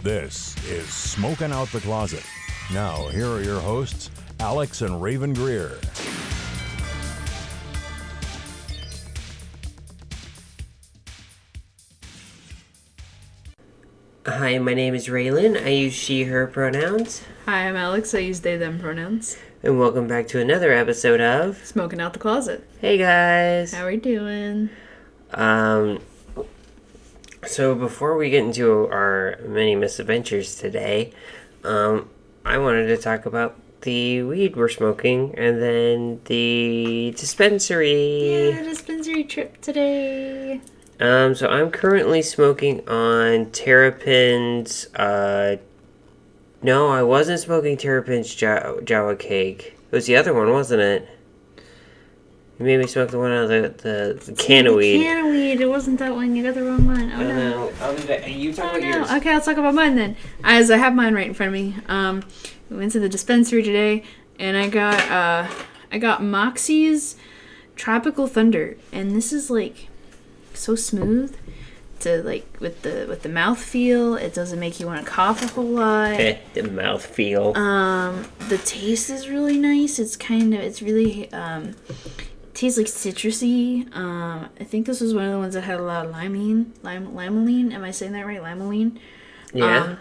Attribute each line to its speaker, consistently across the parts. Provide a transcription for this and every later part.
Speaker 1: This is Smoking Out the Closet. Now, here are your hosts, Alex and Rayven Greer.
Speaker 2: Hi, my name is Raylan. I use she, her pronouns.
Speaker 3: Hi, I'm Alex. I use they, them pronouns.
Speaker 2: And welcome back to another episode of
Speaker 3: Smoking Out the Closet.
Speaker 2: Hey guys.
Speaker 3: How are we doing?
Speaker 2: So before we get into our many misadventures today, I wanted to talk about the weed we're smoking and then the dispensary.
Speaker 3: Yeah, dispensary trip today.
Speaker 2: So I'm currently smoking on Terrapin's, no, I wasn't smoking Terrapin's Jawa cake. It was the other one, wasn't it? You made me smoke the one out of the can of weed.
Speaker 3: Can of weed. It wasn't that one. You got the wrong one. Oh, no.
Speaker 2: I'll leave that. You talk about yours.
Speaker 3: Okay, I'll talk about mine then. As I have mine right in front of me. We went to the dispensary today, and I got Moxie's Tropical Thunder, and this is like so smooth to like with the mouth feel. It doesn't make you want to cough a whole lot.
Speaker 2: The mouth feel.
Speaker 3: The taste is really nice. It's really tastes like citrusy. I think this was one of the ones that had a lot of limonene. Am I saying that right? Limonene.
Speaker 2: Yeah.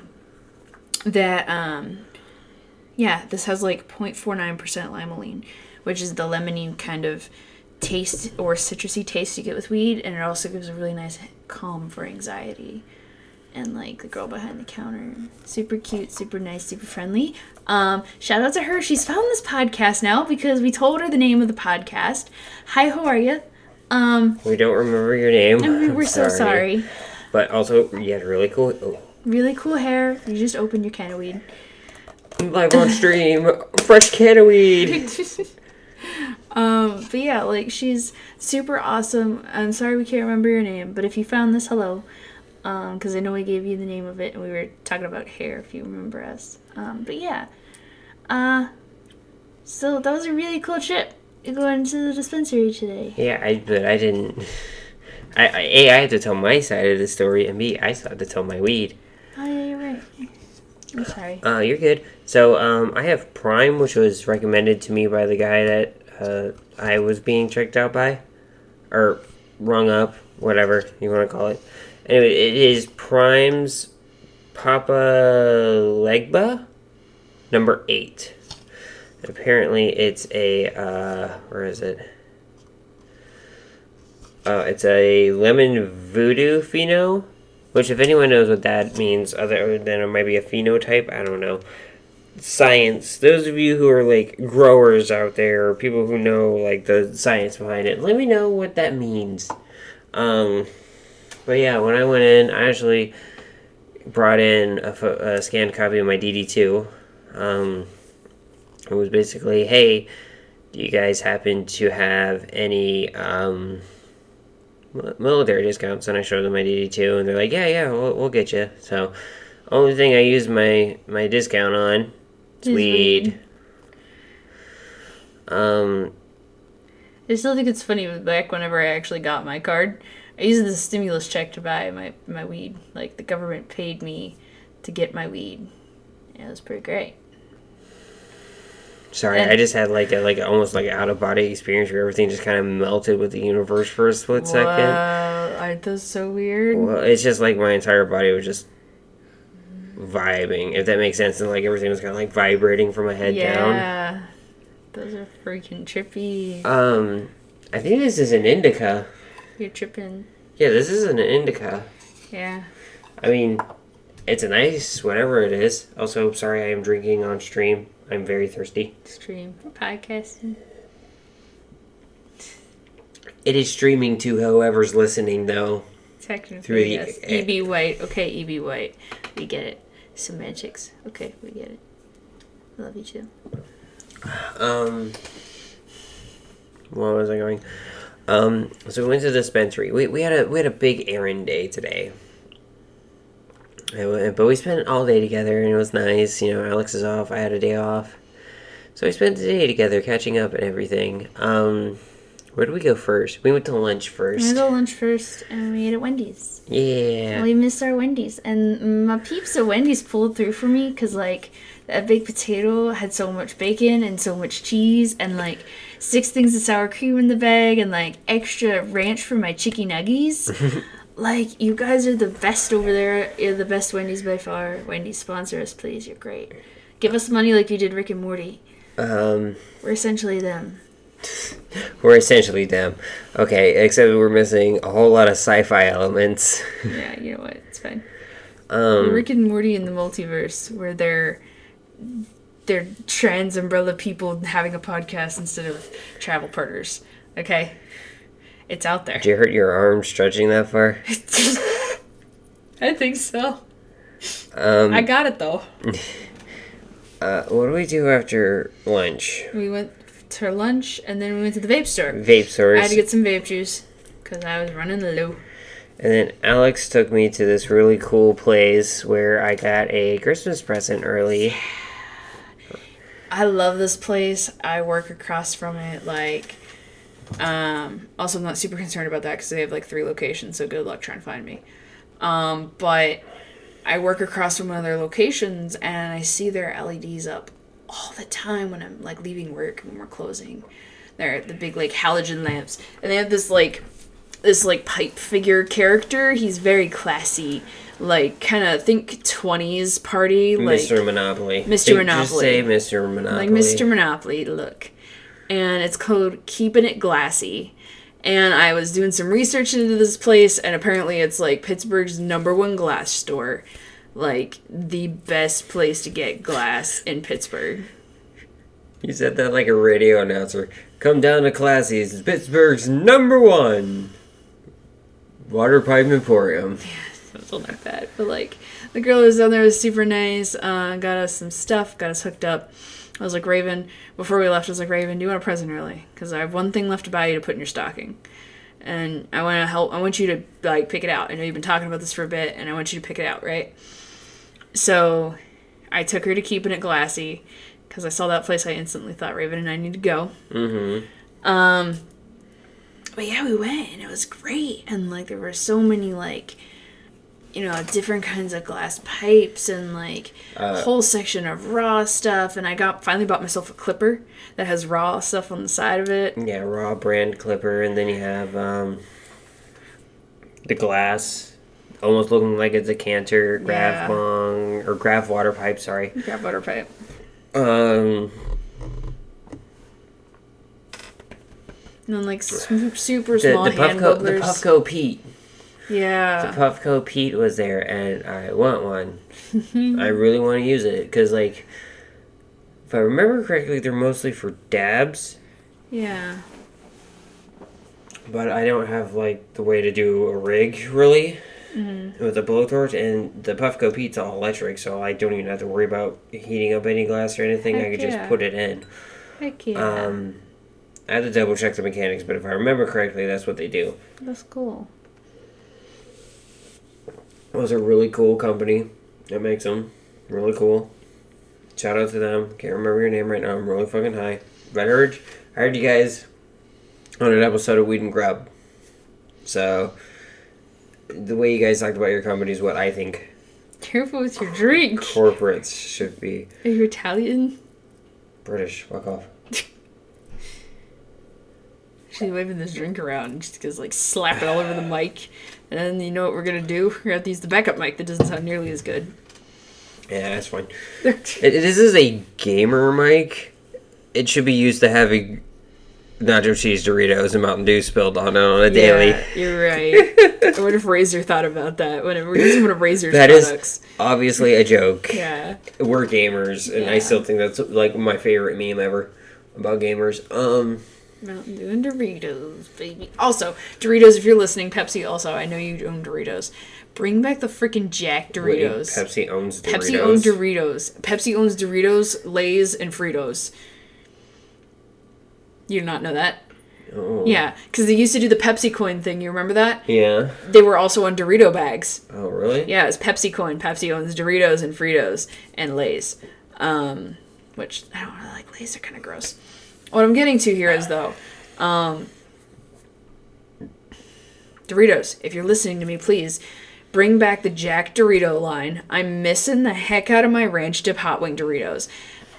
Speaker 3: This has like 0.49% limonene, which is the limonene kind of taste or citrusy taste you get with weed, and it also gives a really nice calm for anxiety. And like the girl behind the counter, super cute, super nice, super friendly. Shout out to her. She's found this podcast now because we told her the name of the podcast. Hi, how are you?
Speaker 2: We don't remember your name.
Speaker 3: We're so sorry.
Speaker 2: But also, you had really
Speaker 3: cool hair. You just opened your can of weed.
Speaker 2: Live on stream, fresh can of weed.
Speaker 3: But yeah, like she's super awesome. I'm sorry we can't remember your name, but if you found this, hello. Because I know we gave you the name of it, and we were talking about hair, if you remember us. But yeah. So that was a really cool trip, going to the dispensary today.
Speaker 2: Yeah, but I didn't... A, I had to tell my side of the story, and B, I still had to tell my weed.
Speaker 3: Oh, yeah, you're right. I'm sorry.
Speaker 2: You're good. So, I have Prime, which was recommended to me by the guy that I was being checked out by. Or rung up, whatever you want to call it. Anyway, it is Prime's Papa Legba, number 8. And apparently it's a, where is it? Oh, it's a lemon voodoo pheno, which if anyone knows what that means, other than it might be a phenotype, I don't know. Science, those of you who are like growers out there, or people who know like the science behind it, let me know what that means. But yeah, when I went in, I actually brought in a scanned copy of my DD2. It was basically, hey, do you guys happen to have any military discounts? And I showed them my DD2, and they're like, yeah, we'll get you. So, only thing I used my discount on is weed.
Speaker 3: I still think it's funny, back whenever I actually got my card, I used the stimulus check to buy my weed. Like, the government paid me to get my weed. Yeah, it was pretty great.
Speaker 2: Sorry, I just had like almost like out of body experience where everything just kind of melted with the universe for a split second.
Speaker 3: Wow, aren't those so weird?
Speaker 2: Well, it's just like my entire body was just vibing, if that makes sense, and like everything was kind of like vibrating from my head down.
Speaker 3: Yeah, those are freaking trippy.
Speaker 2: I think this is an indica.
Speaker 3: You're tripping.
Speaker 2: Yeah, this is an indica.
Speaker 3: Yeah.
Speaker 2: I mean, it's a nice whatever it is. Also, sorry I am drinking on stream. I'm very thirsty.
Speaker 3: Stream for podcasting.
Speaker 2: It is streaming to whoever's listening, though.
Speaker 3: Technically, yes. E.B. White. Okay, E.B. White. We get it. Semantics. Okay, we get it. I love you too.
Speaker 2: Where was I going? So we went to the dispensary. We had a big errand day today. But we spent all day together, and it was nice. You know, Alex is off. I had a day off. So we spent the day together catching up and everything. Where did we go first? We went to lunch first.
Speaker 3: We went to lunch first, and we ate at Wendy's.
Speaker 2: Yeah.
Speaker 3: We missed our Wendy's, and my peeps at Wendy's pulled through for me, because, like, that baked potato had so much bacon and so much cheese, and, like, 6 things of sour cream in the bag, and, like, extra ranch for my chicky nuggies. Like, you guys are the best over there. You're the best Wendy's by far. Wendy's, sponsor us, please. You're great. Give us money like you did Rick and Morty. We're essentially them.
Speaker 2: We're essentially them. Okay, except we're missing a whole lot of sci-fi elements.
Speaker 3: Yeah, you know what? It's fine. Rick and Morty in the multiverse, where they're trans umbrella people having a podcast instead of travel partners. Okay? It's out there.
Speaker 2: Did you hurt your arm stretching that far?
Speaker 3: I think so. I got it, though.
Speaker 2: What do we do after lunch?
Speaker 3: We went to lunch, and then we went to the vape store.
Speaker 2: Vape stores.
Speaker 3: I had to get some vape juice, because I was running low.
Speaker 2: And then Alex took me to this really cool place where I got a Christmas present early.
Speaker 3: I love this place. I work across from it, like... also, I'm not super concerned about that because they have like 3 locations, so good luck trying to find me. But I work across from one of their locations, and I see their LEDs up all the time when I'm like leaving work when we're closing. They're the big like halogen lamps, and they have this pipe figure character. He's very classy, like kind of think 20s party, like
Speaker 2: Mr. Monopoly.
Speaker 3: Mr. Monopoly.
Speaker 2: Just say Mr. Monopoly.
Speaker 3: Like Mr. Monopoly, look. And it's called Keeping It Glassy. And I was doing some research into this place, and apparently it's like Pittsburgh's #1 glass store. Like, the best place to get glass in Pittsburgh.
Speaker 2: You said that like a radio announcer. Come down to Classy's, Pittsburgh's #1 water pipe emporium.
Speaker 3: Yeah, it's not bad. But like, the girl who was down there was super nice. Got us some stuff, got us hooked up. I was like, Rayven, before we left, I was like, Rayven, do you want a present early? Because I have one thing left to buy you to put in your stocking. And I want to help, I want you to, like, pick it out. I know you've been talking about this for a bit, and I want you to pick it out, right? So, I took her to Keeping It Glassy, because I saw that place, I instantly thought Rayven and I need to go.
Speaker 2: Mm-hmm.
Speaker 3: But yeah, we went, and it was great. And, like, there were so many, like... you know, different kinds of glass pipes and, like, a whole section of raw stuff. And I finally bought myself a clipper that has raw stuff on the side of it.
Speaker 2: Yeah, raw brand clipper. And then you have the glass, almost looking like a decanter, Grav bong, or Grav water pipe, sorry.
Speaker 3: Grav water pipe.
Speaker 2: And
Speaker 3: then, like, super small hand bubblers.
Speaker 2: The Puffco Pete.
Speaker 3: Yeah.
Speaker 2: The Puffco Pete was there, and I want one. I really want to use it, because, like, if I remember correctly, they're mostly for dabs.
Speaker 3: Yeah.
Speaker 2: But I don't have, like, the way to do a rig, really, with a blowtorch, and the Puffco Pete's all electric, so I don't even have to worry about heating up any glass or anything. I could just put it in.
Speaker 3: Heck yeah.
Speaker 2: I have to double check the mechanics, but if I remember correctly, that's what they do.
Speaker 3: That's cool.
Speaker 2: It was a really cool company that makes them. Really cool. Shout out to them. Can't remember your name right now. I'm really fucking high. But I heard you guys on an episode of Weed and Grub. So, the way you guys talked about your company is what I think
Speaker 3: Careful with your drink.
Speaker 2: corporates should be.
Speaker 3: Are you Italian?
Speaker 2: British. Fuck off.
Speaker 3: She's waving this drink around just because, like, slap it all over the mic. And then you know what we're going to do? We're going to have to use the backup mic that doesn't sound nearly as good.
Speaker 2: Yeah, that's fine. This is a gamer mic. It should be used to having nacho cheese Doritos and Mountain Dew spilled on it on a daily.
Speaker 3: Yeah, you're right. I wonder if Razer thought about that. Whenever we're using one of Razer's
Speaker 2: that
Speaker 3: products.
Speaker 2: Is obviously a joke.
Speaker 3: Yeah.
Speaker 2: We're gamers, and I still think that's, like, my favorite meme ever about gamers.
Speaker 3: Mountain Dew and Doritos, baby. Also, Doritos, if you're listening, Pepsi also, I know you own Doritos. Bring back the freaking Jack Doritos.
Speaker 2: Wait, Pepsi owns Doritos?
Speaker 3: Pepsi owns Doritos. Pepsi owns Doritos, Lay's, and Fritos. You did not know that?
Speaker 2: Oh.
Speaker 3: Yeah, because they used to do the Pepsi coin thing. You remember that?
Speaker 2: Yeah.
Speaker 3: They were also on Dorito bags.
Speaker 2: Oh, really?
Speaker 3: Yeah, it's Pepsi coin. Pepsi owns Doritos and Fritos and Lay's. Which, I don't really like Lay's. They're kind of gross. What I'm getting to here is, though, Doritos, if you're listening to me, please bring back the Jack Dorito line. I'm missing the heck out of my ranch dip hot wing Doritos.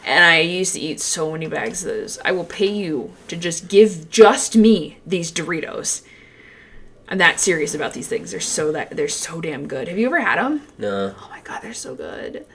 Speaker 3: And I used to eat so many bags of those. I will pay you to just give just me these Doritos. I'm that serious about these things. They're so damn good. Have you ever had them?
Speaker 2: No.
Speaker 3: Oh my god, they're so good.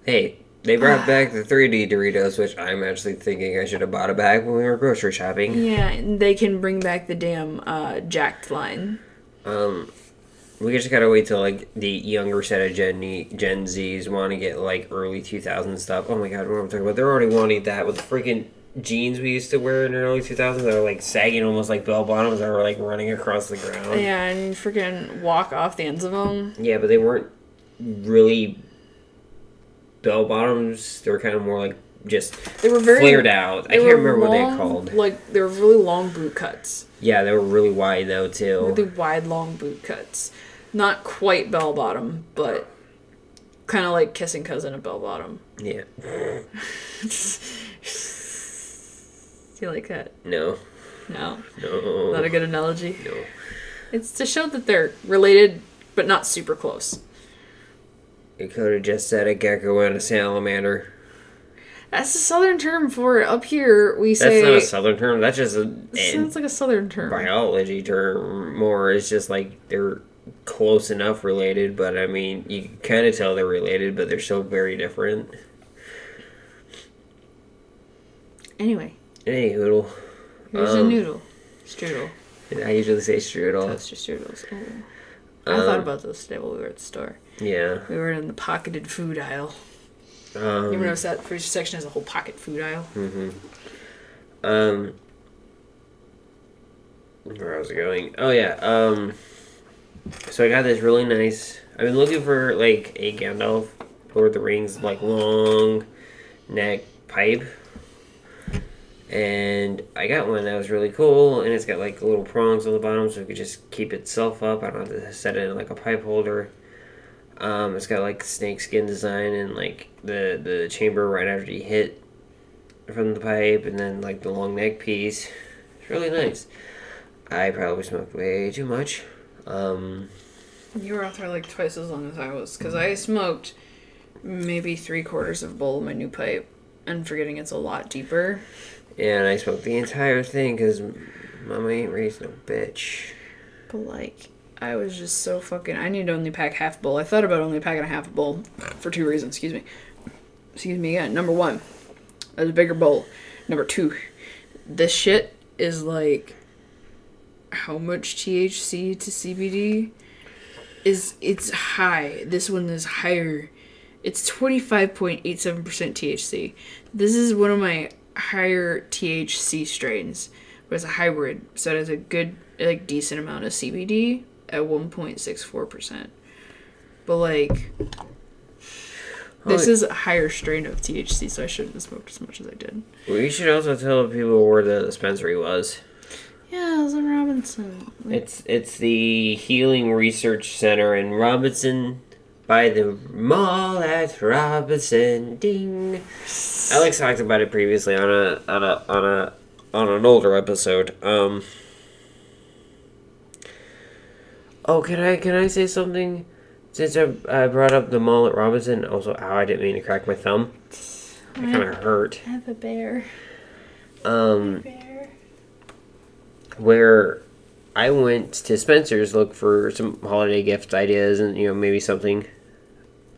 Speaker 2: Hey, they brought back the 3D Doritos, which I'm actually thinking I should have bought a bag when we were grocery shopping.
Speaker 3: Yeah, and they can bring back the damn Jacked line.
Speaker 2: We just gotta wait till like the younger set of Gen Zs want to get like early 2000s stuff. Oh my god, what am I talking about? They're already wanting that with the freaking jeans we used to wear in the early 2000s that are like sagging almost like bell bottoms that were like running across the ground.
Speaker 3: Yeah, and you freaking walk off the ends of them.
Speaker 2: Yeah, but they weren't really bell bottoms. They were kind of more like just flared out. I can't remember what they're called.
Speaker 3: Like, they were really long boot cuts.
Speaker 2: Yeah, they were really wide though too.
Speaker 3: Really wide, long boot cuts. Not quite bell bottom, but kind of like kissing cousin of bell bottom.
Speaker 2: Yeah.
Speaker 3: Do you like that?
Speaker 2: No.
Speaker 3: No.
Speaker 2: No.
Speaker 3: Not a good analogy?
Speaker 2: No.
Speaker 3: It's to show that they're related, but not super close.
Speaker 2: You could have just said a gecko and a salamander.
Speaker 3: That's the southern term for it. Up here, we say...
Speaker 2: That's not a southern term. That's just
Speaker 3: sounds like a southern term.
Speaker 2: Biology term more. It's just like they're close enough related, but I mean, you can kind of tell they're related, but they're so very different.
Speaker 3: Anyway.
Speaker 2: Hey, Hoodle.
Speaker 3: Here's a noodle. Strudel.
Speaker 2: I usually say strudel.
Speaker 3: Toaster strudels. Oh. I thought about those today while we were at the store.
Speaker 2: Yeah.
Speaker 3: We were in the pocketed food aisle. You ever notice that first section has a whole pocket food aisle?
Speaker 2: Mm-hmm. Where was I going? Oh, yeah. So I got this really nice... I've been looking for, like, a Gandalf Lord of the Rings, like, long neck pipe. And I got one that was really cool, and it's got, like, little prongs on the bottom, so it could just keep itself up. I don't have to set it in, like, a pipe holder. It's got, like, snakeskin design and, like, the chamber right after you hit from the pipe, and then, like, the long neck piece. It's really nice. I probably smoked way too much.
Speaker 3: You were out there, like, twice as long as I was, because I smoked maybe 3/4 of a bowl of my new pipe, and forgetting it's a lot deeper.
Speaker 2: And I smoked the entire thing, because Mama ain't raised no bitch.
Speaker 3: But, like... I was just so fucking... I need to only pack half a bowl. I thought about only packing a half a bowl for 2 reasons. Excuse me again. Number 1, there's a bigger bowl. Number 2, this shit is like... How much THC to CBD? It's high. This one is higher. It's 25.87% THC. This is one of my higher THC strains. But it's a hybrid. So it has a good, like, decent amount of CBD. At 1.64%. But, like, this is a higher strain of THC, so I shouldn't have smoked as much as I did.
Speaker 2: Well, you should also tell people where the dispensary was.
Speaker 3: Yeah, it was in Robinson.
Speaker 2: It's the Healing Research Center in Robinson by the mall at Robinson. Ding. Alex talked about it previously on an older episode. Oh, can I say something? Since I brought up the mall at Robinson, also, ow, I didn't mean to crack my thumb. It kind of hurt.
Speaker 3: I have a bear.
Speaker 2: Where I went to Spencer's, look for some holiday gift ideas and, you know, maybe something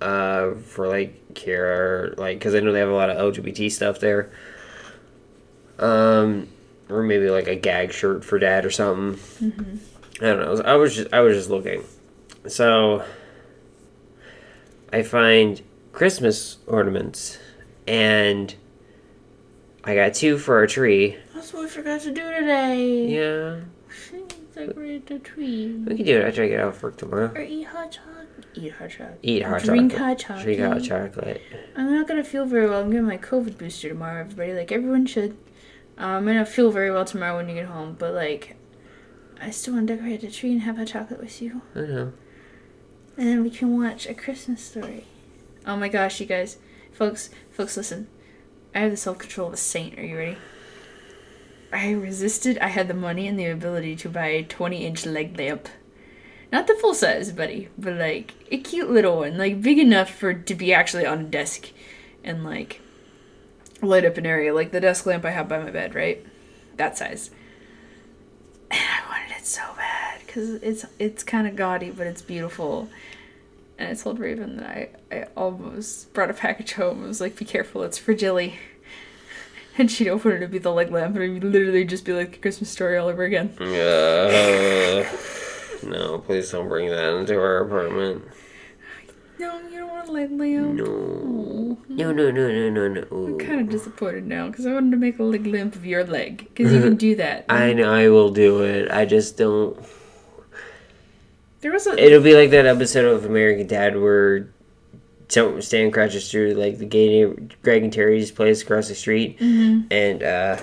Speaker 2: for, like, Kira, like, because I know they have a lot of LGBT stuff there. Or maybe, like, a gag shirt for Dad or something. Mm-hmm. I don't know. I was just looking. So I find Christmas ornaments, and I got 2 for our tree.
Speaker 3: That's what we forgot to do today.
Speaker 2: Yeah.
Speaker 3: Decorate the tree.
Speaker 2: We can do it after I get out of work tomorrow.
Speaker 3: Or eat hot chocolate. Eat hot chocolate.
Speaker 2: Eat hot
Speaker 3: Drink
Speaker 2: chocolate.
Speaker 3: hot chocolate.
Speaker 2: Drink hot chocolate.
Speaker 3: I'm not gonna feel very well. I'm getting my COVID booster tomorrow, everybody. Like, everyone should. I'm gonna feel very well tomorrow when you get home, but, like, I still want to decorate the tree and have hot chocolate with you.
Speaker 2: I know.
Speaker 3: And then we can watch A Christmas Story. Oh my gosh, you guys. Folks, listen. I have the self-control of a saint. Are you ready? I resisted. I had the money and the ability to buy a 20-inch leg lamp. Not the full size, buddy, but like a cute little one, like big enough to be actually on a desk and like light up an area, like the desk lamp I have by my bed, right? That size. And I wanted it so bad because it's kind of gaudy, but it's beautiful. And I told Rayven that I almost brought a package home. I was like, be careful, it's for Jilly. And she'd open it to be the leg lamp, and it would literally just be like the Christmas story all over again.
Speaker 2: No, please don't bring that into our apartment.
Speaker 3: No, you don't want a leg lamp.
Speaker 2: No. No.
Speaker 3: I'm kind of disappointed now, because I wanted to make a leg lamp of your leg. Because you can do that.
Speaker 2: I know, I will do it. I just don't...
Speaker 3: It'll
Speaker 2: be like that episode of American Dad where Stan crashes through like the Greg and Terry's place across the street, and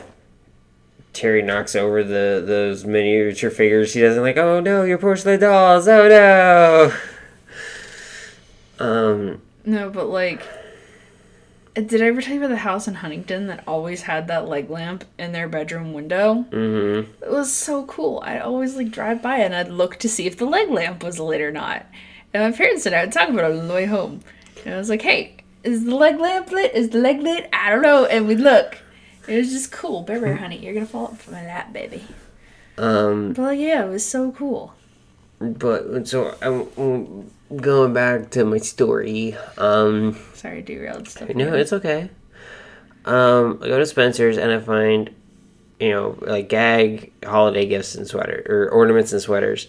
Speaker 2: Terry knocks over those miniature figures. He doesn't like, oh no, your porcelain dolls, oh no.
Speaker 3: No, but like, did I ever tell you about the house in Huntington that always had that leg lamp in their bedroom window? Mm-hmm. It was so cool. I'd always like drive by and I'd look to see if the leg lamp was lit or not. And my parents said I would talk about it on the way home. And I was like, hey, is the leg lamp lit? Is the leg lit? I don't know. And we'd look. It was just cool. Bear Bear, honey, you're going to fall up from my lap, baby. But like, yeah, it was so cool.
Speaker 2: But, so, I'm going back to my story.
Speaker 3: Sorry, derailed stuff.
Speaker 2: No, it's okay. I go to Spencer's and I find, like gag holiday gifts and ornaments and sweaters.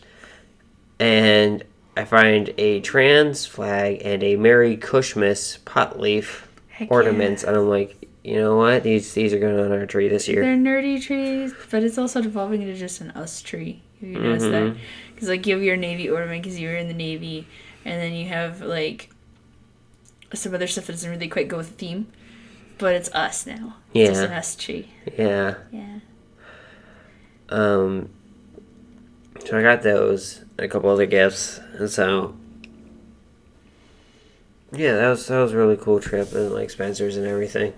Speaker 2: And I find a trans flag and a Merry Cushmas pot leaf ornaments. Yeah. And I'm like, you know what? These are going on our tree this year.
Speaker 3: They're nerdy trees, but it's also devolving into just an us tree. Have you noticed that? Because like you have your Navy ornament because you were in the Navy, and then you have like some other stuff that doesn't really quite go with the theme, but it's us now. It's just an us tree.
Speaker 2: Yeah.
Speaker 3: Yeah.
Speaker 2: So I got those and a couple other gifts, and so yeah, that was a really cool trip, and like Spencer's and everything.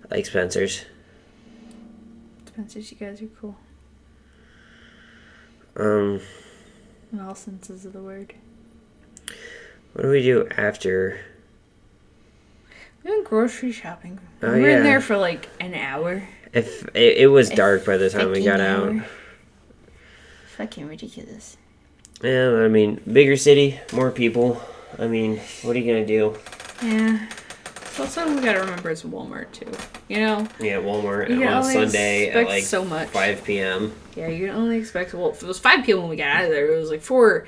Speaker 2: I like Spencer's.
Speaker 3: Spencer's, you guys are cool.
Speaker 2: In
Speaker 3: all senses of the word.
Speaker 2: What do we do after?
Speaker 3: We went grocery shopping. We were in there for like an hour.
Speaker 2: If it was dark by the time we got out.
Speaker 3: Fucking ridiculous.
Speaker 2: Yeah, I mean, bigger city, more people. I mean, what are you gonna do?
Speaker 3: Yeah. Also, we gotta remember it's Walmart too. Yeah,
Speaker 2: Walmart on Sunday at like
Speaker 3: so much.
Speaker 2: 5 p.m.
Speaker 3: Yeah, you can only expect. Well, it was 5 p.m. when we got out of there. It was like 4,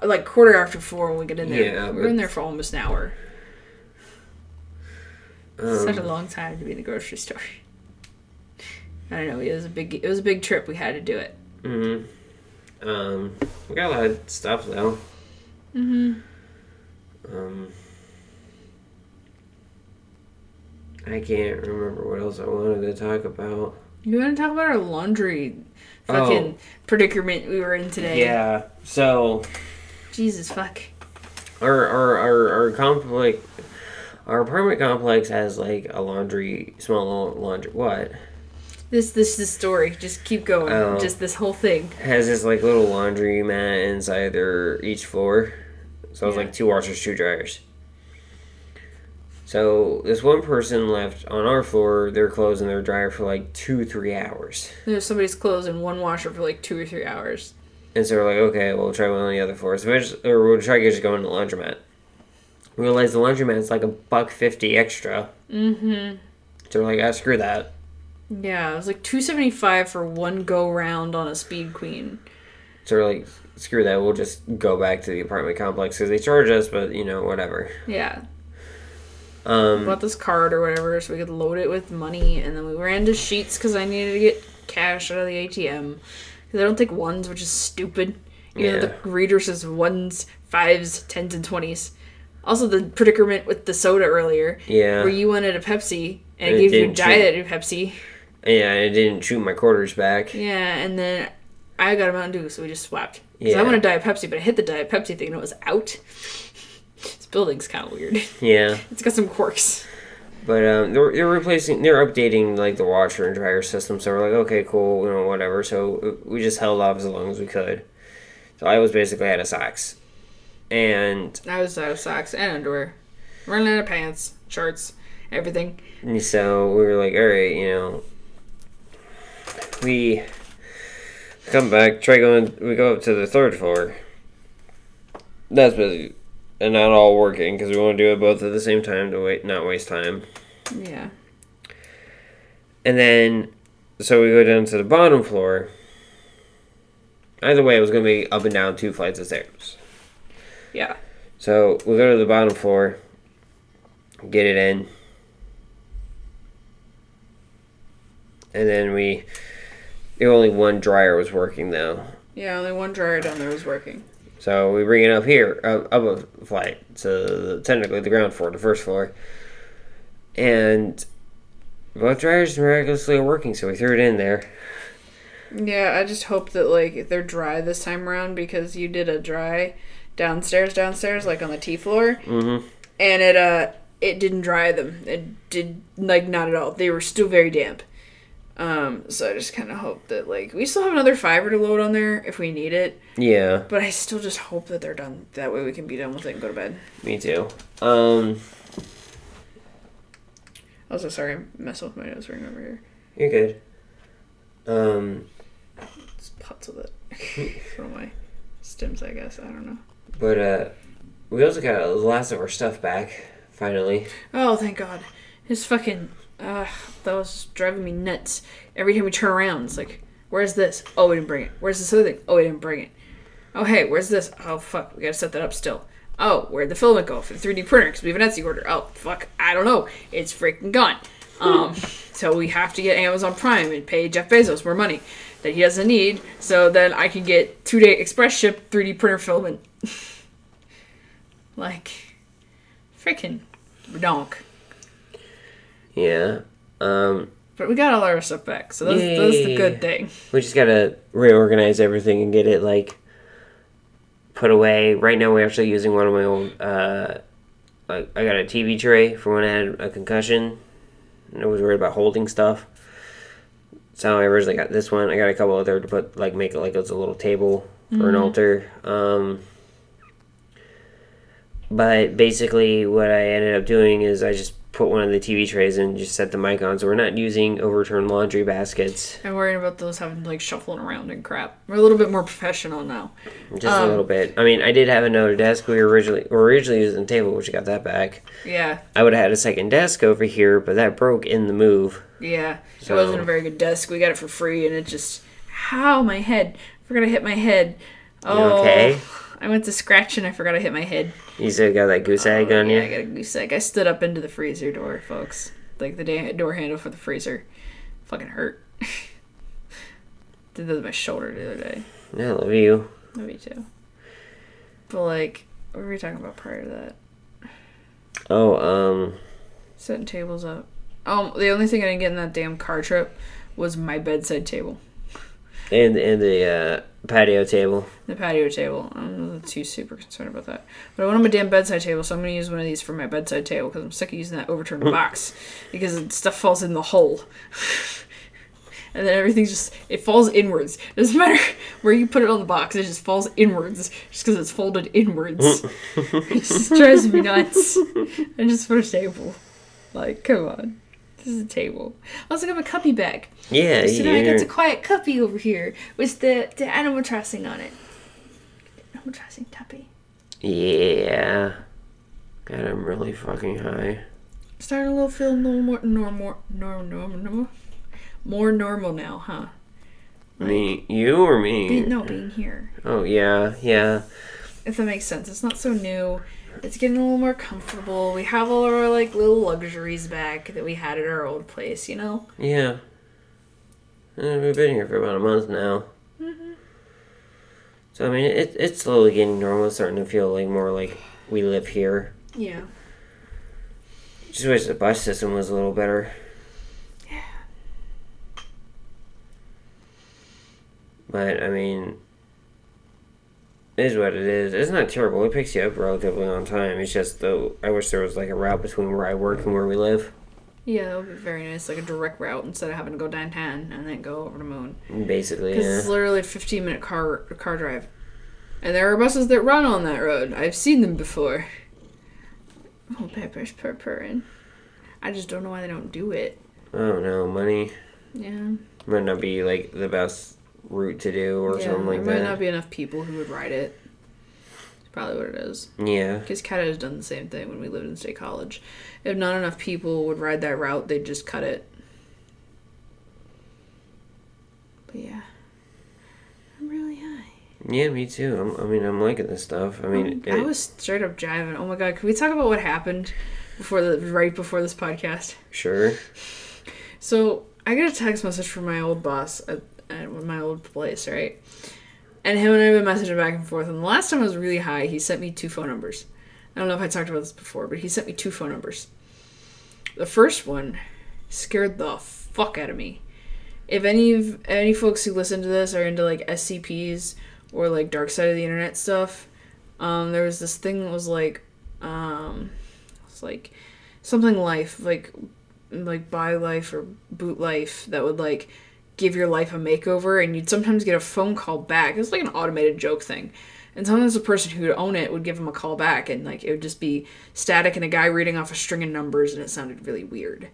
Speaker 3: like quarter after 4 when we got in there.
Speaker 2: Yeah,
Speaker 3: we were in there for almost an hour. Such a long time to be in the grocery store. I don't know. It was a big trip. We had to do it.
Speaker 2: We got a lot of stuff though. I can't remember what else I wanted to talk about.
Speaker 3: You want to talk about our laundry predicament we were in today?
Speaker 2: Yeah. So.
Speaker 3: Jesus fuck.
Speaker 2: Our apartment complex has like a small laundry. What?
Speaker 3: This is the story. Just keep going. Just this whole thing.
Speaker 2: Has this like little laundry mat inside each floor. So it's like 2 washers, 2 dryers. So this one person left on our floor their clothes in their dryer for like 2-3 hours.
Speaker 3: There's somebody's clothes in one washer for like 2 or 3 hours.
Speaker 2: And so we're like, okay, we'll try one on the other floor. So we'll try to just go in the laundromat. We realized the laundromat's like $1.50 extra. So we're like, screw that.
Speaker 3: Yeah, it was like $2.75 for one go round on a Speed Queen.
Speaker 2: So we're like, screw that, we'll just go back to the apartment complex because they charge us, but whatever. Yeah.
Speaker 3: We bought this card or whatever so we could load it with money, and then we ran to Sheets because I needed to get cash out of the ATM because I don't take ones, which is stupid. The reader says 1s, 5s, 10s, and 20s. Also, the predicament with the soda earlier, where you wanted a Pepsi and it gave you a giant Pepsi.
Speaker 2: Yeah, and it didn't shoot my quarters back.
Speaker 3: Yeah, and then I got a Mountain Dew, so we just swapped. Because I want a Diet Pepsi, but I hit the Diet Pepsi thing and it was out. This building's kind of weird.
Speaker 2: Yeah.
Speaker 3: It's got some quirks.
Speaker 2: But they're updating like the washer and dryer system. So we're like, okay, cool, whatever. So we just held off as long as we could. So I was basically out of socks, and
Speaker 3: I was out of socks and underwear, running out of pants, shirts, everything.
Speaker 2: And so we were like, all right, we come back, we go up to the third floor. That's busy. And not all working, because we want to do it both at the same time to not waste time.
Speaker 3: Yeah.
Speaker 2: And then, so we go down to the bottom floor. Either way, it was going to be up and down 2 flights of stairs.
Speaker 3: Yeah.
Speaker 2: So we go to the bottom floor, get it in. And then only one dryer was working, though.
Speaker 3: Yeah, only one dryer down there was working.
Speaker 2: So we bring it up here, up a flight, so technically the ground floor, the first floor. And both dryers miraculously are working, so we threw it in there.
Speaker 3: Yeah, I just hope that, like, they're dry this time around, because you did a dry downstairs, like, on the T floor.
Speaker 2: Mm-hmm.
Speaker 3: And it didn't dry them. It did, like, not at all. They were still very damp. So I just kind of hope that, like, we still have another fiber to load on there if we need it.
Speaker 2: Yeah.
Speaker 3: But I still just hope that they're done. That way we can be done with it and go to bed.
Speaker 2: Me too.
Speaker 3: Also, sorry, I'm messing with my nose ring over here.
Speaker 2: You're good.
Speaker 3: Just putz with it. For my stems, I guess. I don't know.
Speaker 2: But, we also got the last of our stuff back, finally.
Speaker 3: Oh, thank God. His fucking... that was driving me nuts. Every time we turn around, it's like, where's this? Oh, we didn't bring it. Where's this other thing? Oh, we didn't bring it. Oh, hey, where's this? Oh, fuck, we gotta set that up still. Oh, where'd the filament go for the 3D printer? Because we have an Etsy order. Oh, fuck, I don't know. It's freaking gone. So we have to get Amazon Prime and pay Jeff Bezos more money that he doesn't need, so then I can get 2-day express ship 3D printer filament. Like, freaking donk.
Speaker 2: Yeah.
Speaker 3: But we got all our stuff back, so that's the good thing.
Speaker 2: We just gotta reorganize everything and get it, like, put away. Right now we're actually using one of my old, I got a TV tray for when I had a concussion. And I was worried about holding stuff. So I originally got this one. I got a couple other to put, like, make it like it's a little table for an altar. But basically what I ended up doing is I just put one of the TV trays and just set the mic on, so we're not using overturned laundry baskets.
Speaker 3: I'm worried about those having, like, shuffling around and crap. We're a little bit more professional now.
Speaker 2: Just a little bit. I mean, I did have another desk. We were originally using the table, which got that back.
Speaker 3: Yeah.
Speaker 2: I would have had a second desk over here, but that broke in the move.
Speaker 3: Yeah.
Speaker 2: So.
Speaker 3: It wasn't a very good desk. We got it for free, and it just... How? My head. I forgot I hit my head. Oh.
Speaker 2: You okay?
Speaker 3: I went to scratch and I forgot I hit my head.
Speaker 2: You still got that goose egg on you?
Speaker 3: Yeah, I got a goose egg. I stood up into the freezer door, folks. Like the door handle for the freezer. Fucking hurt. Did that with my shoulder the other day.
Speaker 2: Yeah, I love you.
Speaker 3: Love you too. But, like, what were we talking about prior to that?
Speaker 2: Oh,
Speaker 3: Setting tables up. Oh, the only thing I didn't get in that damn car trip was my bedside table.
Speaker 2: And the patio table.
Speaker 3: The patio table. I'm not too super concerned about that. But I want my damn bedside table, so I'm going to use one of these for my bedside table because I'm sick of using that overturned box because stuff falls in the hole. And then everything's just, it falls inwards. It doesn't matter where you put it on the box, it just falls inwards just because it's folded inwards. It just drives me nuts. I just put a table. Like, come on. This is a table. I also got my cuppy bag.
Speaker 2: Yeah,
Speaker 3: so now I got the quiet cuppy over here with the animal trussing on it. Animal trussing tuppy.
Speaker 2: Yeah. God, I'm really fucking high.
Speaker 3: Starting to feel a little more normal now, huh? Like,
Speaker 2: Me? You or me?
Speaker 3: Being here.
Speaker 2: Oh, yeah.
Speaker 3: If that makes sense. It's not so new. It's getting a little more comfortable. We have all our, like, little luxuries back that we had at our old place, you know?
Speaker 2: Yeah. We've been here for about a month now.
Speaker 3: Mm-hmm.
Speaker 2: So, I mean, it's slowly getting normal. It's starting to feel like more like we live here.
Speaker 3: Yeah.
Speaker 2: Just wish the bus system was a little better.
Speaker 3: Yeah.
Speaker 2: But, I mean, it is what it is. It's not terrible. It picks you up relatively on time. It's just, though, I wish there was, like, a route between where I work and where we live.
Speaker 3: Yeah, that would be very nice. Like a direct route instead of having to go downtown and then go over the moon.
Speaker 2: Basically,
Speaker 3: Because it's literally a 15-minute car drive. And there are buses that run on that road. I've seen them before. Oh, Pepper's purring. I just don't know why they don't do it.
Speaker 2: I don't know, money.
Speaker 3: Yeah.
Speaker 2: Might not be, like, the best route to do or something like that.
Speaker 3: There might not be enough people who would ride it. That's probably what it is.
Speaker 2: Yeah.
Speaker 3: Because Canada has done the same thing when we lived in State College. If not enough people would ride that route, they'd just cut it. But yeah. I'm really high.
Speaker 2: Yeah, me too. I'm liking this stuff. I mean,
Speaker 3: I was straight up jiving. Oh my god, can we talk about what happened right before this podcast?
Speaker 2: Sure.
Speaker 3: So I got a text message from my old boss at my old place, right? And him and I have been messaging back and forth. And the last time I was really high, he sent me 2 phone numbers. I don't know if I talked about this before, but he sent me 2 phone numbers. The first one scared the fuck out of me. If any folks who listen to this are into like SCPs or like dark side of the internet stuff, there was this thing that was like, it's like something life, like buy life or boot life, that would like give your life a makeover, and you'd sometimes get a phone call back. It was like an automated joke thing. And sometimes the person who would own it would give him a call back, and like it would just be static and a guy reading off a string of numbers, and it sounded really weird.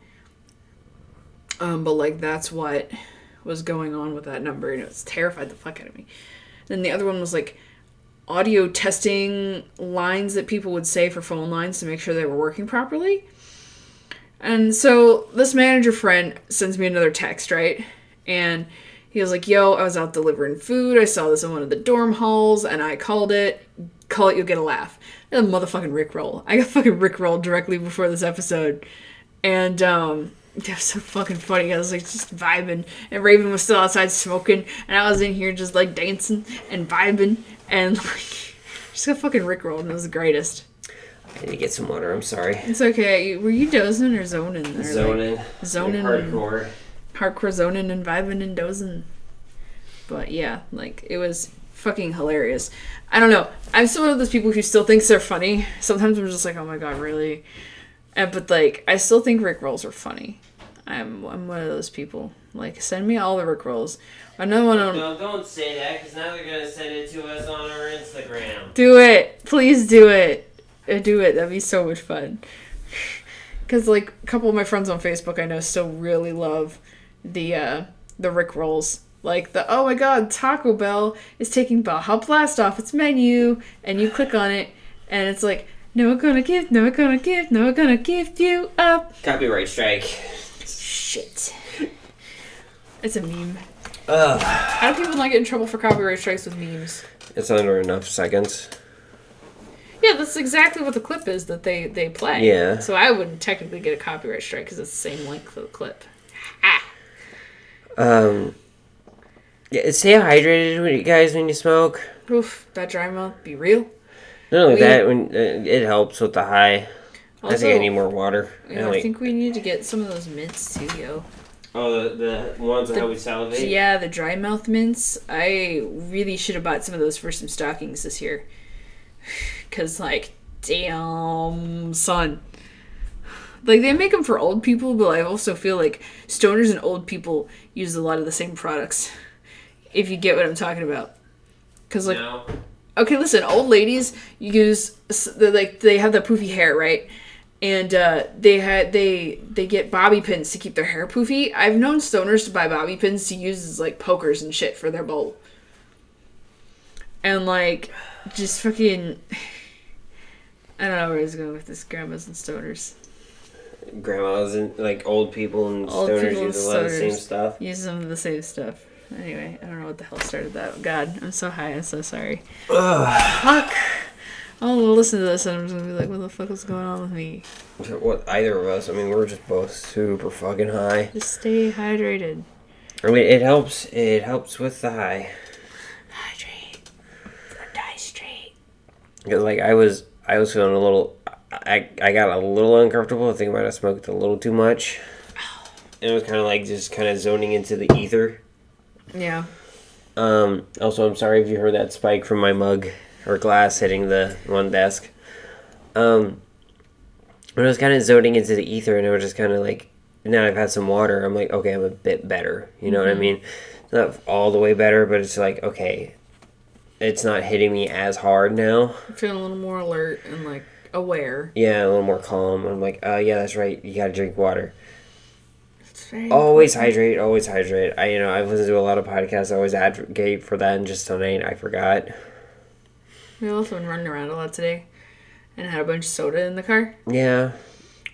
Speaker 3: But like that's what was going on with that number, and it was terrified the fuck out of me. Then the other one was like audio testing lines that people would say for phone lines to make sure they were working properly. And so this manager friend sends me another text, right? And he was like, yo, I was out delivering food. I saw this in one of the dorm halls, and I called it. Call it, you'll get a laugh. And a motherfucking Rickroll. I got fucking Rickrolled directly before this episode. And, it was so fucking funny. I was like just vibing. And Rayven was still outside smoking. And I was in here just like dancing and vibing. And like, just got fucking Rickrolled. And it was the greatest.
Speaker 2: I need to get some water. I'm sorry.
Speaker 3: It's okay. Were you dozing or zoning? Or
Speaker 2: zoning.
Speaker 3: Like, zoning.
Speaker 2: Like hardcore.
Speaker 3: Hardcore zoning and vibing and dozing. But yeah, like it was fucking hilarious. I don't know. I'm still one of those people who still thinks they're funny. Sometimes I'm just like, oh my god, really? But like, I still think Rickrolls are funny. I'm one of those people. Like, send me all the Rickrolls. Another one.
Speaker 2: No, don't say that, because now they're gonna send it to us on our Instagram.
Speaker 3: Do it, please do it. Do it. That'd be so much fun. Because like a couple of my friends on Facebook I know still really love the Rickrolls. Like the, oh my god, Taco Bell is taking Baja Blast off its menu, and you click on it, and it's like, no gonna give you up.
Speaker 2: Copyright strike.
Speaker 3: Shit. It's a meme. How do people not get in trouble for copyright strikes with memes?
Speaker 2: It's under enough seconds.
Speaker 3: Yeah, that's exactly what the clip is that they play.
Speaker 2: Yeah.
Speaker 3: So I wouldn't technically get a copyright strike because it's the same length of the clip.
Speaker 2: Yeah, stay hydrated when you smoke.
Speaker 3: Oof, that dry mouth, be real.
Speaker 2: Not only that, when it helps with the high. Also, I think I need more water.
Speaker 3: I think we need to get some of those mints too, yo.
Speaker 2: Oh, the ones that we salivate?
Speaker 3: Yeah, the dry mouth mints. I really should have bought some of those for some stockings this year. Because, like, damn, son. Like, they make them for old people, but I also feel like stoners and old people use a lot of the same products. If you get what I'm talking about. Because, like, no. Okay, listen, old ladies use, they have the poofy hair, right? And they get bobby pins to keep their hair poofy. I've known stoners to buy bobby pins to use as, like, pokers and shit for their bowl. And, like, just fucking, I don't know where I was going with this. Grandmas and stoners. Grandmas
Speaker 2: and, like, old people and stoners use a lot of the same stuff.
Speaker 3: Use some of the same stuff. Anyway, I don't know what the hell started that. God, I'm so high. I'm so sorry. Fuck. I'll listen to this and I'm just going to be like, what the fuck is going on with me?
Speaker 2: What, either of us? I mean, we're just both super fucking high.
Speaker 3: Just stay hydrated.
Speaker 2: I mean, it helps. It helps with the high.
Speaker 3: Hydrate. Or die straight.
Speaker 2: Because, like, I was feeling a little, I got a little uncomfortable. I think I might have smoked a little too much. And it was kind of like just kind of zoning into the ether.
Speaker 3: Yeah.
Speaker 2: Also, I'm sorry if you heard that spike from my mug or glass hitting the one desk. But I was kind of zoning into the ether, and it was just kind of like now I've had some water, I'm like, okay, I'm a bit better. You know what I mean? Not all the way better, but it's like, okay, it's not hitting me as hard now.
Speaker 3: I'm feeling a little more alert and like aware.
Speaker 2: Yeah, a little more calm. I'm like, yeah, that's right. You gotta drink water.
Speaker 3: It's very
Speaker 2: Always
Speaker 3: important.
Speaker 2: hydrate. Always hydrate. I've listened to a lot of podcasts. I always advocate for that, and just tonight I forgot.
Speaker 3: We also been running around a lot today, and had a bunch of soda in the car.
Speaker 2: Yeah.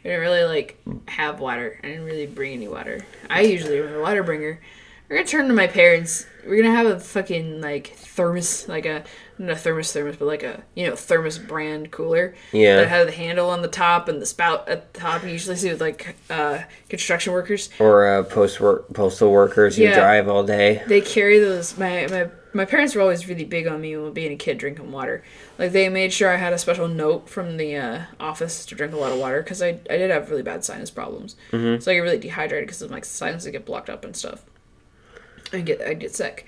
Speaker 3: I didn't really like have water. I didn't really bring any water. I usually am a water bringer. We're gonna turn to my parents. We're gonna have a fucking like thermos, like a not a thermos, but like a thermos brand cooler.
Speaker 2: Yeah.
Speaker 3: That had the handle on the top and the spout at the top. You usually see with like construction workers.
Speaker 2: Or postal workers who
Speaker 3: Yeah.
Speaker 2: drive all day.
Speaker 3: They carry those. My parents were always really big on me when being a kid drinking water. Like they made sure I had a special note from the office to drink a lot of water because I did have really bad sinus problems. So I get really dehydrated because of my sinuses get blocked up and stuff. I get sick.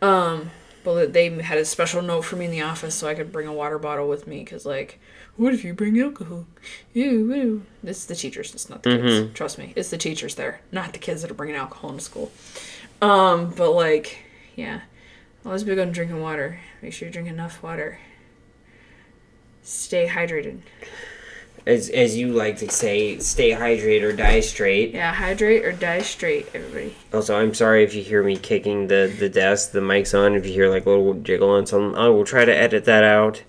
Speaker 3: But they had a special note for me in the office so I could bring a water bottle with me because like, what if you bring alcohol? Ew. This is the teachers. It's not the kids. Trust me, it's the teachers there, not the kids that are bringing alcohol into school. But like, yeah. Always big on drinking water. Make sure you drink enough water. Stay hydrated.
Speaker 2: As you like to say, stay hydrated or die straight.
Speaker 3: Yeah, hydrate or die straight, everybody.
Speaker 2: Also, I'm sorry if you hear me kicking the desk, the mic's on, if you hear like a little jiggle on something. I will try to edit that out.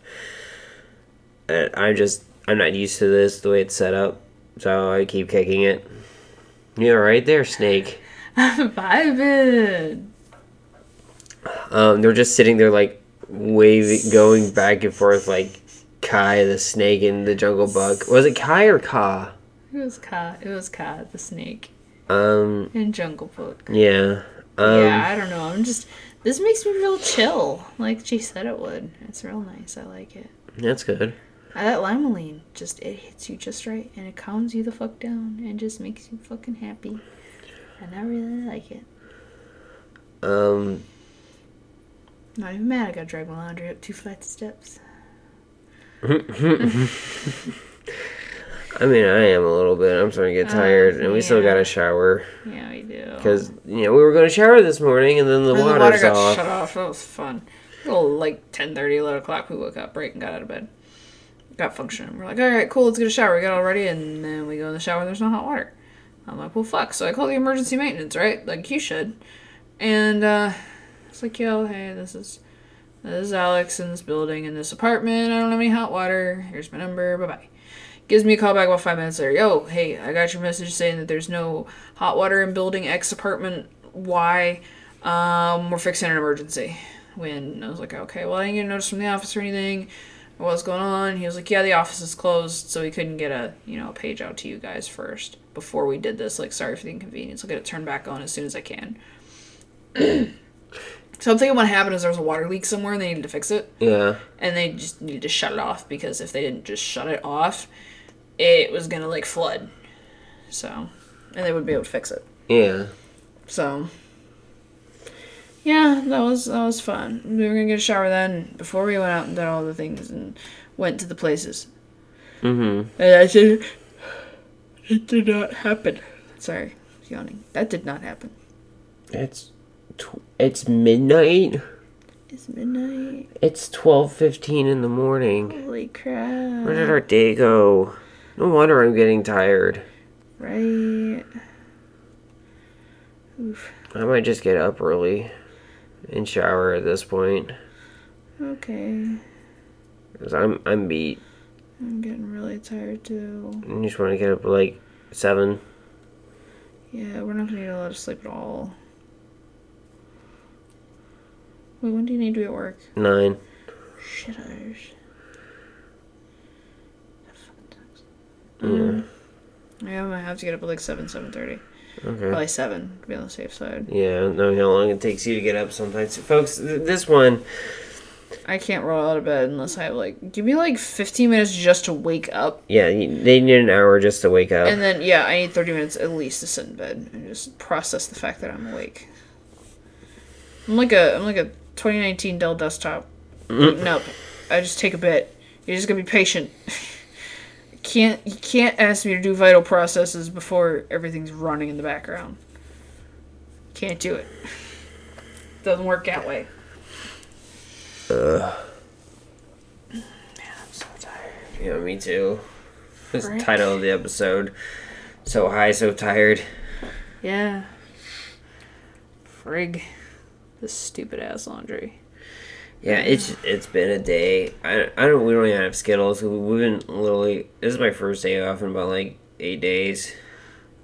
Speaker 2: I'm not used to this, the way it's set up. So I keep kicking it. You're right there, Snake.
Speaker 3: I'm vibing.
Speaker 2: They're just sitting there like waving, going back and forth like Kai the snake and the jungle bug. Was it Kai or Ka?
Speaker 3: It was Ka, the snake.
Speaker 2: Um,
Speaker 3: In Jungle Book.
Speaker 2: yeah.
Speaker 3: Yeah, I don't know. This makes me real chill, like she said it would. It's real nice. I like it.
Speaker 2: That's good.
Speaker 3: That limonene, it hits you just right, and it calms you the fuck down, and just makes you fucking happy. And I really like it. Not even mad I gotta drag my laundry up 2 flights of steps.
Speaker 2: I mean, I am a little bit. I'm starting to get tired, and we still got to shower.
Speaker 3: Yeah, we do.
Speaker 2: Because, we were going to shower this morning, and then the water's
Speaker 3: got
Speaker 2: off.
Speaker 3: shut off. That was fun. Well, like 10:30, 11 o'clock, we woke up, break, and got out of bed. Got functioning. We're like, all right, cool, let's get a shower. We got all ready, and then we go in the shower, and there's no hot water. I'm like, well, fuck. So I call the emergency maintenance, right? Like you should. And it's like, yo, hey, this is Alex in this building, in this apartment. I don't have any hot water. Here's my number. Bye-bye. Gives me a call back about 5 minutes later. Yo, hey, I got your message saying that there's no hot water in building X apartment Y. We're fixing an emergency. When I was like, okay, well, I didn't get a notice from the office or anything. What's going on? He was like, yeah, the office is closed, so we couldn't get a page out to you guys first before we did this. Like, sorry for the inconvenience. I'll get it turned back on as soon as I can. So I'm thinking what happened is there was a water leak somewhere and they needed to fix it.
Speaker 2: Yeah.
Speaker 3: And they just needed to shut it off because if they didn't just shut it off, it was gonna like flood. So, and they wouldn't be able to fix it.
Speaker 2: Yeah.
Speaker 3: So, yeah, that was fun. We were gonna get a shower then before we went out and did all the things and went to the places. And I said, it did not happen. Sorry, yawning. That did not happen.
Speaker 2: It's midnight.
Speaker 3: It's midnight.
Speaker 2: It's 12:15 in the morning.
Speaker 3: Holy crap.
Speaker 2: Where did our day go? No wonder I'm getting tired.
Speaker 3: Right. Oof.
Speaker 2: I might just get up early and shower at this point.
Speaker 3: Okay.
Speaker 2: Because I'm beat.
Speaker 3: I'm getting really tired too.
Speaker 2: I just want to get up at like 7.
Speaker 3: Yeah, we're not gonna need a lot of sleep at all. Wait, when do you need to be at work?
Speaker 2: 9.
Speaker 3: Shitters. That
Speaker 2: Yeah.
Speaker 3: fucking sucks. Yeah, I might have to get up at like 7:30.
Speaker 2: Okay.
Speaker 3: Probably 7 to be on the safe side.
Speaker 2: Yeah, knowing how long it takes you to get up sometimes. Folks, this one...
Speaker 3: I can't roll out of bed unless I have like... Give me like 15 minutes just to wake up.
Speaker 2: Yeah, they need an hour just to wake up.
Speaker 3: And then, yeah, I need 30 minutes at least to sit in bed and just process the fact that I'm awake. I'm like a 2019 Dell desktop. Booting up. I just take a bit. You're just gonna be patient. You can't ask me to do vital processes before everything's running in the background. Can't do it. Doesn't work that way.
Speaker 2: Man, I'm so tired. Yeah, me too. That's the title of the episode. So high, so tired.
Speaker 3: Yeah. Frig. This stupid ass laundry.
Speaker 2: Yeah, it's been a day. We don't even have Skittles. We've been literally. This is my first day off in about like 8 days.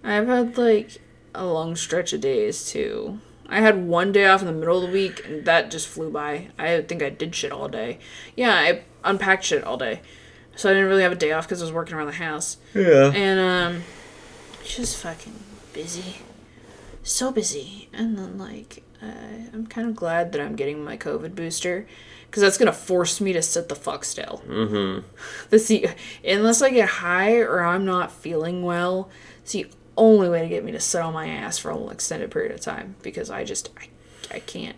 Speaker 3: I've had like a long stretch of days too. I had one day off in the middle of the week, and that just flew by. I think I did shit all day. Yeah, I unpacked shit all day. So I didn't really have a day off because I was working around the house.
Speaker 2: Yeah.
Speaker 3: And, just fucking busy. So busy. And then, like, I'm kind of glad that I'm getting my COVID booster. Because that's going to force me to sit the fuck still.
Speaker 2: Mm-hmm.
Speaker 3: Unless I get high or I'm not feeling well, it's the only way to get me to sit on my ass for an extended period of time, because I can't.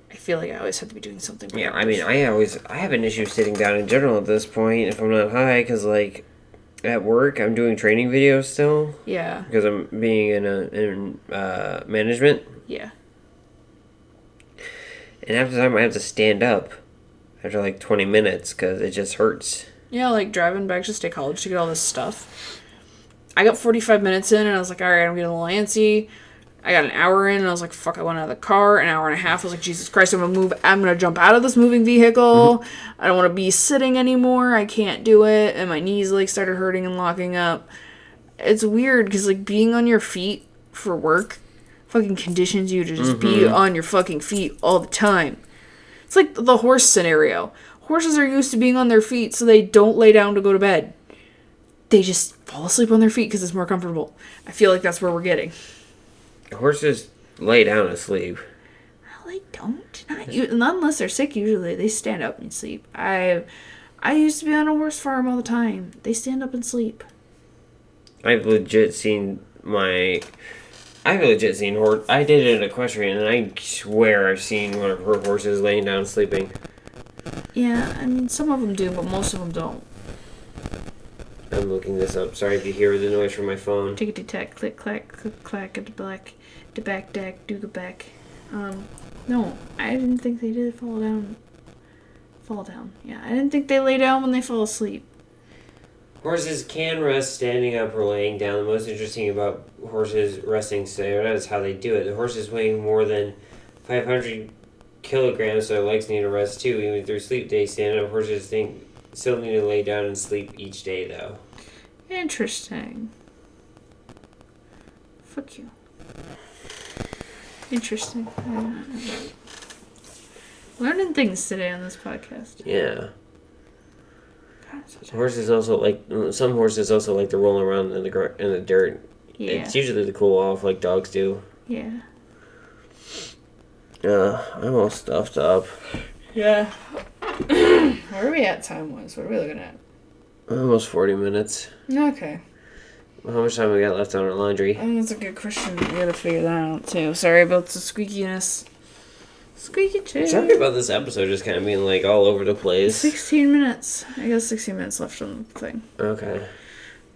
Speaker 3: I feel like I always have to be doing something productive.
Speaker 2: Yeah, I mean, I have an issue sitting down in general at this point if I'm not high, because like at work I'm doing training videos still.
Speaker 3: Yeah.
Speaker 2: Because I'm being in management.
Speaker 3: Yeah.
Speaker 2: And half the time I have to stand up after like 20 minutes because it just hurts.
Speaker 3: Yeah, like driving back to State College to get all this stuff. I got 45 minutes in, and I was like, alright, I'm getting a little antsy. I got an hour in, and I was like, fuck, I went out of the car. An hour and a half, I was like, Jesus Christ, I'm gonna jump out of this moving vehicle. I don't want to be sitting anymore. I can't do it. And my knees, like, started hurting and locking up. It's weird, because, like, being on your feet for work fucking conditions you to just be on your fucking feet all the time. It's like the horse scenario. Horses are used to being on their feet, so they don't lay down to go to bed. They just fall asleep on their feet because it's more comfortable. I feel like that's where we're getting.
Speaker 2: Horses lay down to sleep.
Speaker 3: Well, they don't. Not unless they're sick, usually. They stand up and sleep. I used to be on a horse farm all the time. They stand up and sleep.
Speaker 2: I've legit seen horse. I did it in equestrian, and I swear I've seen one of her horses laying down sleeping.
Speaker 3: Yeah, I mean, some of them do, but most of them don't.
Speaker 2: I'm looking this up. Sorry if you hear the noise from my phone.
Speaker 3: Tickety tack, click clack, click clack, at the black, the back dack, do go back. No, I didn't think they did fall down. Fall down. Yeah, I didn't think they lay down when they fall asleep.
Speaker 2: Horses can rest standing up or laying down. The most interesting about horses resting standing is how they do it. The horses weighing more than 500 kilograms, so their legs need to rest too. Even through sleep days, stand up horses still need to lay down and sleep each day, though.
Speaker 3: Interesting. Fuck you. Interesting. Learning things today on this podcast.
Speaker 2: Yeah. Horses also some horses also like to roll around in the dirt.
Speaker 3: Yeah.
Speaker 2: It's usually to cool off, like dogs do.
Speaker 3: Yeah.
Speaker 2: I'm all stuffed up.
Speaker 3: Yeah. Where are we at time-wise? What are we looking at?
Speaker 2: Almost 40 minutes.
Speaker 3: Okay.
Speaker 2: How much time we got left on our laundry?
Speaker 3: That's a good question. We gotta figure that out, too. Sorry about the squeakiness. Squeaky too.
Speaker 2: Sorry about this episode just kind of being like all over the place.
Speaker 3: 16 minutes. I got 16 minutes left on the thing.
Speaker 2: Okay.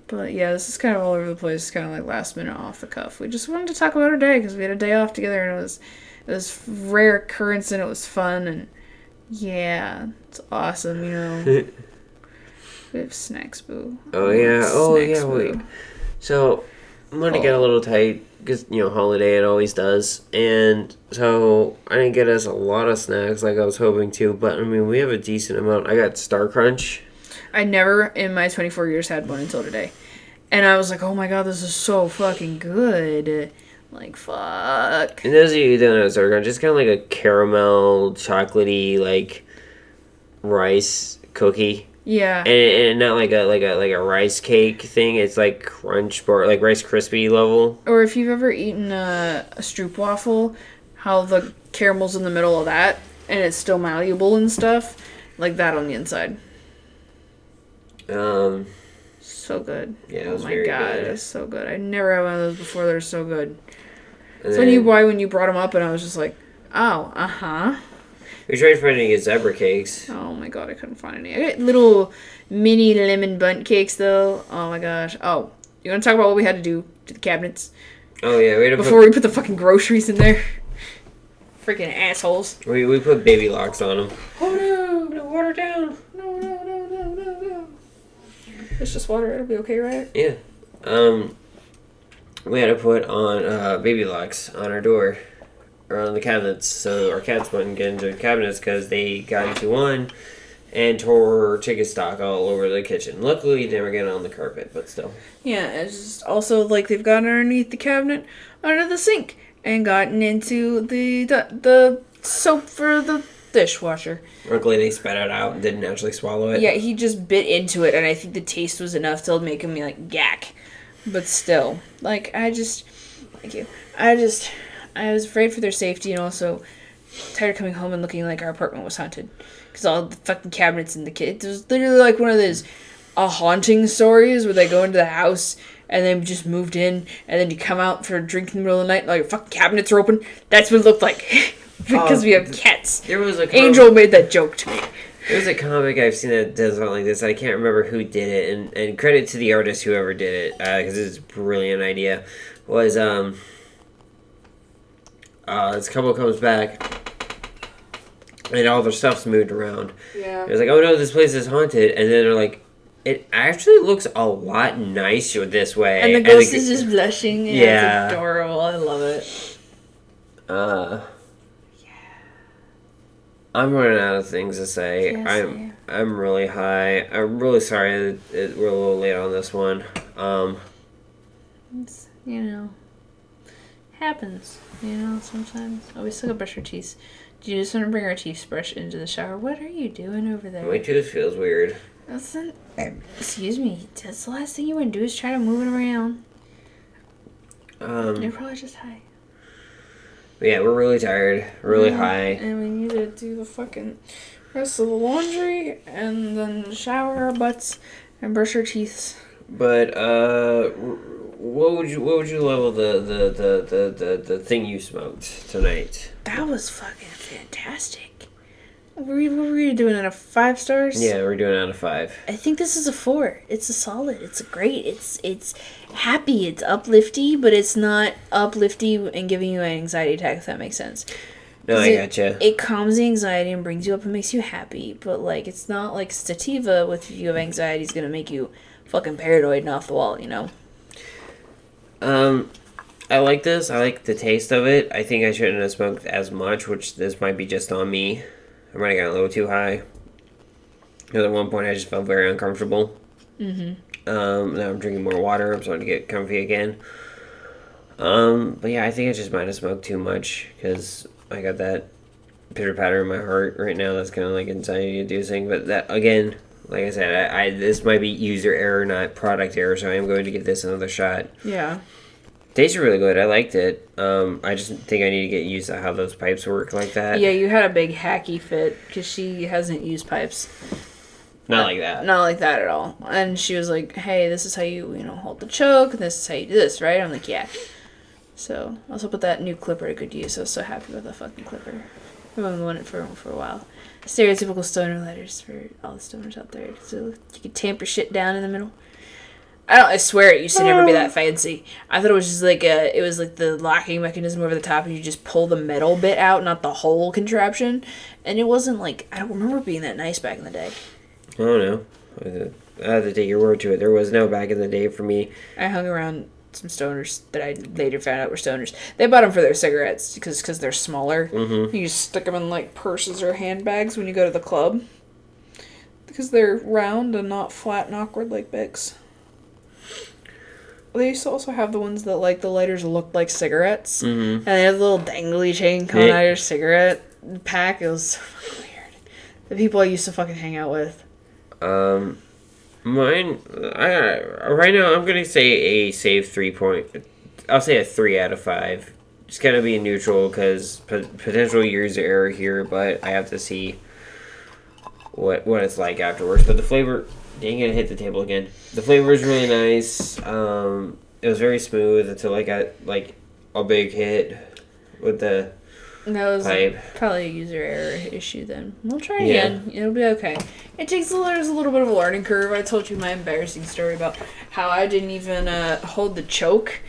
Speaker 3: But yeah, this is kind of all over the place. It's kind of like last minute off the cuff. We just wanted to talk about our day because we had a day off together, and it was rare occurrence, and it was fun, and yeah, it's awesome, you know. We have snacks, boo.
Speaker 2: Oh yeah. Oh yeah. Wait. So I'm gonna get a little tight because holiday it always does, and so I didn't get us a lot of snacks like I was hoping to. But I mean, we have a decent amount. I got Star Crunch.
Speaker 3: I never in my 24 years had one until today, and I was like, oh my god, this is so fucking good. Like, fuck.
Speaker 2: And those of you who don't know Star Crunch, it's kind of like a caramel, chocolatey, like rice cookie.
Speaker 3: Yeah.
Speaker 2: And not like a rice cake thing. It's like crunch bar, like Rice Krispie level.
Speaker 3: Or if you've ever eaten a stroopwafel, how the caramel's in the middle of that, and it's still malleable and stuff, like that on the inside. So good.
Speaker 2: Yeah, it was
Speaker 3: oh my
Speaker 2: very
Speaker 3: god,
Speaker 2: good.
Speaker 3: it's so good. I never had one of those before. They're so good.
Speaker 2: And
Speaker 3: So when you brought them up, and I was just like, oh,
Speaker 2: We tried finding zebra cakes.
Speaker 3: Oh my god, I couldn't find any. I got little mini lemon bundt cakes though. Oh my gosh. Oh, you want to talk about what we had to do to the cabinets?
Speaker 2: Oh yeah, we had to
Speaker 3: before we put the fucking groceries in there. Freaking assholes.
Speaker 2: We put baby locks on them.
Speaker 3: Oh no! No water down. No. It's just water. It'll be okay, right?
Speaker 2: Yeah. We had to put on baby locks on our door. Or on the cabinets, so our cats wouldn't get into the cabinets because they got into one and tore chicken stock all over the kitchen. Luckily, they never get on the carpet, but still.
Speaker 3: Yeah, it's just also like they've gotten underneath the cabinet, under the sink, and gotten into the soap for the dishwasher.
Speaker 2: Luckily, they spat it out and didn't actually swallow it.
Speaker 3: Yeah, he just bit into it, and I think the taste was enough to make him like gack. But still, like thank you. I was afraid for their safety and also tired of coming home and looking like our apartment was haunted. Because all the fucking cabinets in the kids. It was literally like one of those haunting stories where they go into the house and then just moved in and then you come out for a drink in the middle of the night and all your fucking cabinets are open. That's what it looked like. Because we have cats.
Speaker 2: There was
Speaker 3: Angel made that joke to me.
Speaker 2: There's a comic I've seen that does something like this. I can't remember who did it. And credit to the artist, whoever did it. Because it's a brilliant idea. Was, this couple comes back, and all their stuff's moved around.
Speaker 3: Yeah.
Speaker 2: It's like, oh no, this place is haunted. And then they're like, it actually looks a lot nicer this way.
Speaker 3: And the ghost is just blushing.
Speaker 2: Yeah.
Speaker 3: It's adorable. I love it.
Speaker 2: I'm running out of things to say.
Speaker 3: Yes,
Speaker 2: I'm really high. I'm really sorry that we're a little late on this one.
Speaker 3: It's, happens. Sometimes. Oh, we still gotta brush our teeth. Do you just want to bring our teeth brush into the shower? What are you doing over there?
Speaker 2: My tooth feels weird.
Speaker 3: Excuse me. That's the last thing you want to do is try to move it around. You're probably just high.
Speaker 2: Yeah, we're really tired. Really high.
Speaker 3: And we need to do the fucking rest of the laundry and then shower our butts and brush our teeth.
Speaker 2: But what would you level the thing you smoked tonight?
Speaker 3: That was fucking fantastic. What were you doing out of 5 stars?
Speaker 2: Yeah, we're doing it out of 5.
Speaker 3: I think this is a 4. It's a solid. It's a great. It's happy. It's uplifty, but it's not uplifty and giving you an anxiety attack. If that makes sense.
Speaker 2: No, I gotcha.
Speaker 3: It calms the anxiety and brings you up and makes you happy, but like it's not like sativa. With if you have anxiety, is gonna make you fucking paranoid and off the wall.
Speaker 2: I like this. I like the taste of it. I think I shouldn't have smoked as much, which this might be just on me. I might have gotten a little too high. Because at one point I just felt very uncomfortable. Mm-hmm. Now I'm drinking more water. I'm starting to get comfy again. But yeah, I think I just might have smoked too much. Because I got that pitter-patter in my heart right now. That's kind of like anxiety-inducing. But that, again, like I said, this might be user error, not product error. So I am going to give this another shot.
Speaker 3: Yeah.
Speaker 2: Tasted really good. I liked it. I just think I need to get used to how those pipes work like that.
Speaker 3: Yeah, you had a big hacky fit because she hasn't used pipes.
Speaker 2: Not like that.
Speaker 3: Not like that at all. And she was like, "Hey, this is how you hold the choke, and this is how you do this, right?" I'm like, "Yeah." So I also put that new clipper to good use. I was so happy with the fucking clipper. I've been wanting it for a while. Stereotypical stoner letters for all the stoners out there. So you can tamp your shit down in the middle. I swear it used to never be that fancy. I thought it was just like the locking mechanism over the top and you just pull the metal bit out, not the whole contraption. And it wasn't like, I don't remember it being that nice back in the day.
Speaker 2: I don't know. I have to take your word to it. There was no back in the day for me.
Speaker 3: I hung around some stoners that I later found out were stoners. They bought them for their cigarettes because they're smaller. Mm-hmm. You just stick them in like purses or handbags when you go to the club. Because they're round and not flat and awkward like Bics. They used to also have the ones that, like, the lighters looked like cigarettes. Mm-hmm. And they had a little dangly chain coming out of your cigarette pack. It was so fucking weird. The people I used to fucking hang out with.
Speaker 2: Mine, right now, I'm going to say a safe 3 point. I'll say a 3 out of 5. Just kind of being neutral because potential years of error here, but I have to see what it's like afterwards. But the flavor... Dang it, I hit the table again. The flavor is really nice. It was very smooth until I got, like, a big hit with the
Speaker 3: That was
Speaker 2: pipe.
Speaker 3: probably a user error issue then. We'll try it
Speaker 2: Yeah.
Speaker 3: again. It'll be okay. There's a little bit of a learning curve. I told you my embarrassing story about how I didn't even hold the choke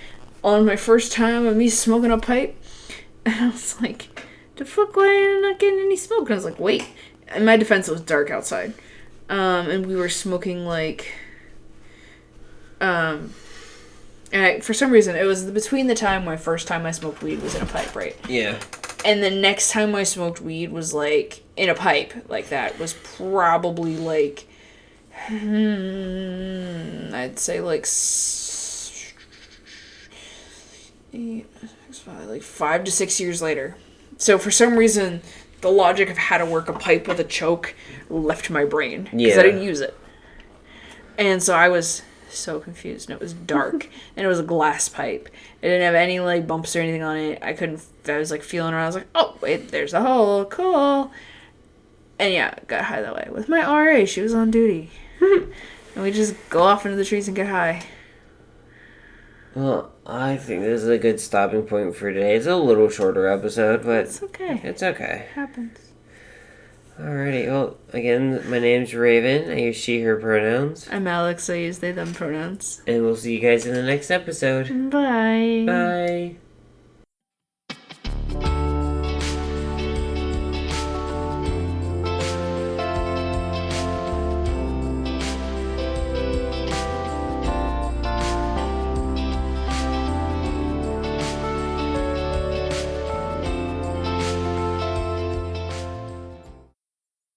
Speaker 3: on my first time of me smoking a pipe. And I was like, the fuck, why am I not getting any smoke? And I was like, wait. In my defense, it was dark outside. And we were smoking like... for some reason, it was between the time my first time I smoked weed was in a pipe, right?
Speaker 2: Yeah.
Speaker 3: And the next time I smoked weed was like in a pipe like that was probably like, I'd say like 5 to 6 years later. So for some reason, the logic of how to work a pipe with a choke left my brain because I didn't use it. And so I was so confused, and it was dark, and it was a glass pipe. It didn't have any like bumps or anything on it. I was like feeling around. I was like, oh wait, there's a hole, cool. And yeah, got high that way with my RA. She was on duty, and we just go off into the trees and get high.
Speaker 2: Well, I think this is a good stopping point for today. It's a little shorter episode, but
Speaker 3: It's okay.
Speaker 2: It's okay.
Speaker 3: It happens.
Speaker 2: Alrighty, well, again, my name's Rayven. I use she, her pronouns.
Speaker 3: I'm Alex. I use they, them pronouns.
Speaker 2: And we'll see you guys in the next episode.
Speaker 3: Bye.
Speaker 2: Bye.